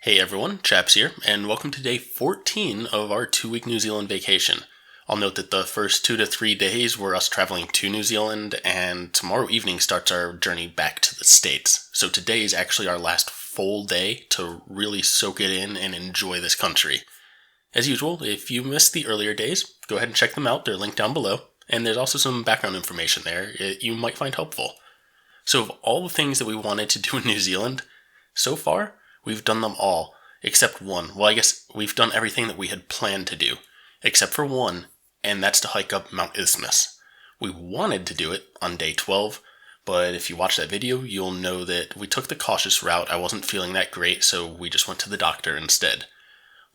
Hey everyone, Chaps here, and welcome to day 14 of our 2-week New Zealand vacation. I'll note that the first 2 to 3 days were us traveling to New Zealand, and tomorrow evening starts our journey back to the States. So today is actually our last full day to really soak it in and enjoy this country. As usual, if you missed the earlier days, go ahead and check them out. They're linked down below, and there's also some background information there you might find helpful. So of all the things that we wanted to do in New Zealand, so far, we've done them all, except one. Well, I guess we've done everything that we had planned to do, except for one, and that's to hike up Mount Isthmus. We wanted to do it on day 12, but if you watch that video, you'll know that we took the cautious route. I wasn't feeling that great, so we just went to the doctor instead.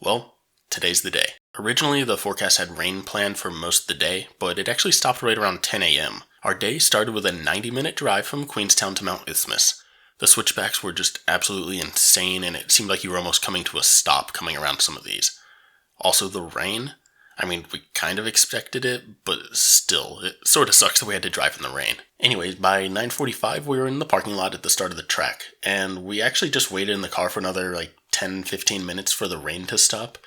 Well, today's the day. Originally, the forecast had rain planned for most of the day, but it actually stopped right around 10 a.m. Our day started with a 90-minute drive from Queenstown to Mount Isthmus. The switchbacks were just absolutely insane, and it seemed like you were almost coming to a stop coming around some of these. Also, the rain. I mean, we kind of expected it, but still, it sort of sucks that we had to drive in the rain. Anyways, by 9:45, we were in the parking lot at the start of the trek, and we actually just waited in the car for another 10-15 minutes for the rain to stop,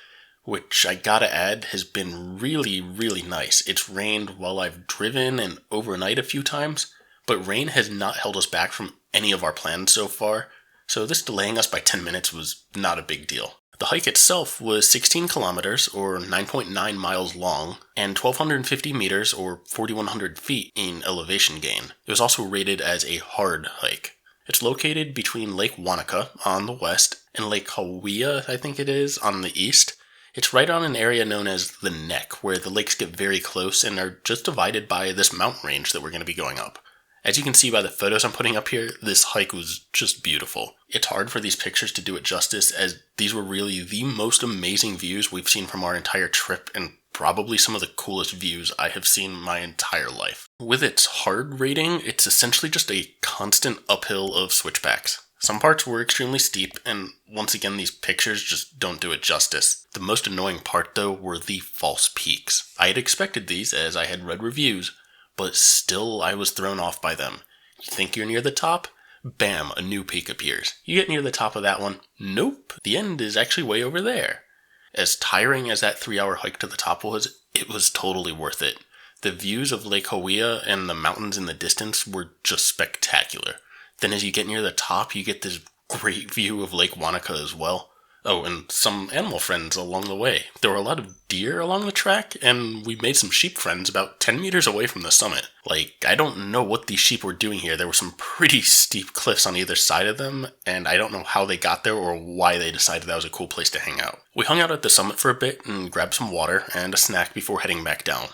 which I gotta add has been really, really nice. It's rained while I've driven and overnight a few times, but rain has not held us back from any of our plans so far, so this delaying us by 10 minutes was not a big deal. The hike itself was 16 kilometers, or 9.9 miles long, and 1,250 meters, or 4,100 feet in elevation gain. It was also rated as a hard hike. It's located between Lake Wanaka on the west and Lake Hawea, I think it is, on the east. It's right on an area known as the Neck, where the lakes get very close and are just divided by this mountain range that we're going to be going up. As you can see by the photos I'm putting up here, this hike was just beautiful. It's hard for these pictures to do it justice, as these were really the most amazing views we've seen from our entire trip, and probably some of the coolest views I have seen in my entire life. With its hard rating, it's essentially just a constant uphill of switchbacks. Some parts were extremely steep, and once again, these pictures just don't do it justice. The most annoying part, though, were the false peaks. I had expected these, as I had read reviews, but still I was thrown off by them. You think you're near the top? Bam, a new peak appears. You get near the top of that one? Nope, the end is actually way over there. As tiring as that 3-hour hike to the top was, it was totally worth it. The views of Lake Hawea and the mountains in the distance were just spectacular. Then as you get near the top, you get this great view of Lake Wanaka as well. Oh, and some animal friends along the way. There were a lot of deer along the track, and we made some sheep friends about 10 meters away from the summit. I don't know what these sheep were doing here. There were some pretty steep cliffs on either side of them, and I don't know how they got there or why they decided that was a cool place to hang out. We hung out at the summit for a bit and grabbed some water and a snack before heading back down.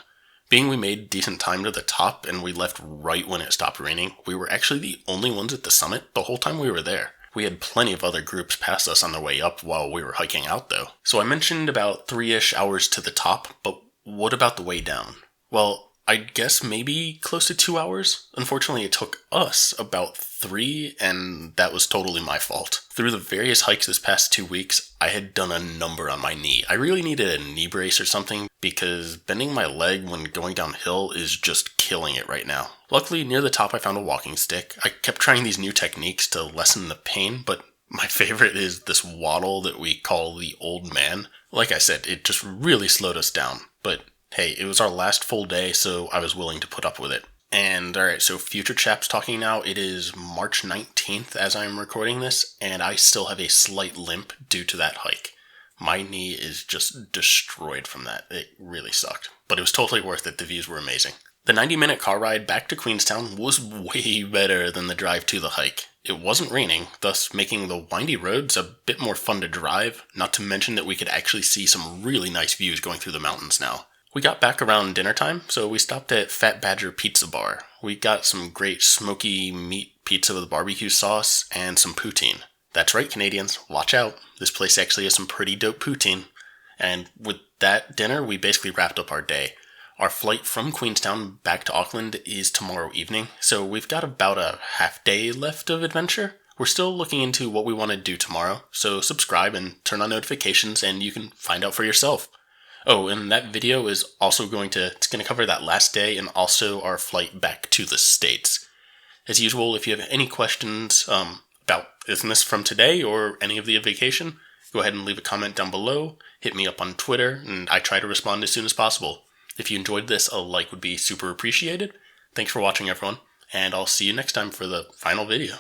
Being we made decent time to the top and we left right when it stopped raining, we were actually the only ones at the summit the whole time we were there. We had plenty of other groups pass us on their way up while we were hiking out, though. So I mentioned about 3-ish hours to the top, but what about the way down? Well, I'd guess maybe close to 2 hours. Unfortunately, it took us about 3, and that was totally my fault. Through the various hikes this past 2 weeks, I had done a number on my knee. I really needed a knee brace or something, because bending my leg when going downhill is just killing it right now. Luckily, near the top I found a walking stick. I kept trying these new techniques to lessen the pain, but my favorite is this waddle that we call the old man. Like I said, it just really slowed us down, but hey, it was our last full day, so I was willing to put up with it. And alright, so future chaps talking now, it is March 19th as I'm recording this, and I still have a slight limp due to that hike. My knee is just destroyed from that. It really sucked. But it was totally worth it. The views were amazing. The 90-minute car ride back to Queenstown was way better than the drive to the hike. It wasn't raining, thus making the windy roads a bit more fun to drive, not to mention that we could actually see some really nice views going through the mountains now. We got back around dinner time, so we stopped at Fat Badger Pizza Bar. We got some great smoky meat pizza with barbecue sauce and some poutine. That's right, Canadians, watch out. This place actually has some pretty dope poutine. And with that dinner, we basically wrapped up our day. Our flight from Queenstown back to Auckland is tomorrow evening, so we've got about a half day left of adventure. We're still looking into what we want to do tomorrow, so subscribe and turn on notifications and you can find out for yourself. Oh, and that video is also going to cover that last day and also our flight back to the States. As usual, if you have any questions about Isthmus from today or any of the vacation, go ahead and leave a comment down below, hit me up on Twitter, and I try to respond as soon as possible. If you enjoyed this, a like would be super appreciated. Thanks for watching, everyone, and I'll see you next time for the final video.